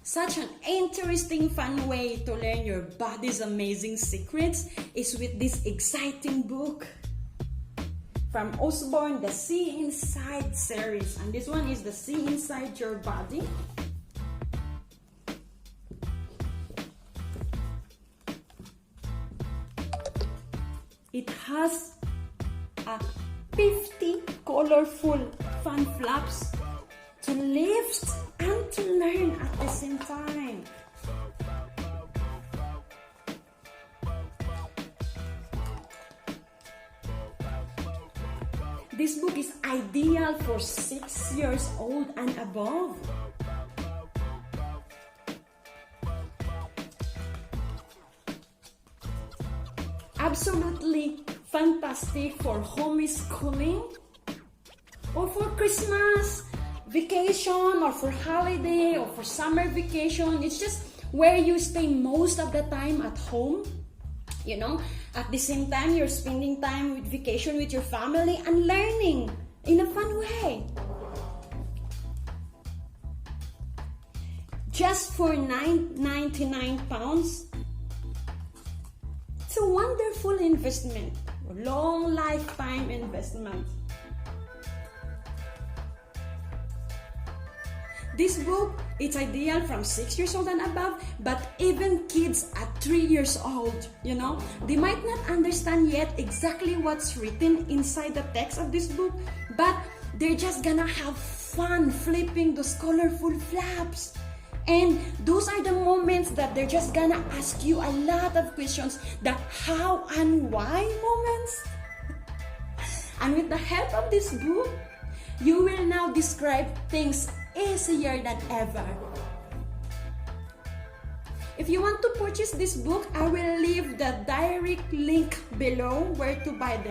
Such an interesting, fun way to learn your body's amazing secrets is with this exciting book from Usborne, the See Inside series. And this one is the See Inside Your Body. It has 50 colorful fun flaps to lift and to learn at the same time. This book is ideal for 6 years old and above. Absolutely fantastic for homeschooling or for Christmas vacation or for holiday or for summer vacation. It's just where you stay most of the time at home. You know, at the same time, you're spending time with vacation with your family and learning in a fun way. Just for £9.99, it's a wonderful investment, a long lifetime investment. This book, it's ideal from 6 years old and above, but even kids at 3 years old, you know, they might not understand yet exactly what's written inside the text of this book, but they're just gonna have fun flipping those colorful flaps. And those are the moments that they're just gonna ask you a lot of questions, the how and why moments. And with the help of this book, you will now describe things easier than ever. If you want to purchase this book, I will leave the direct link below where to buy them.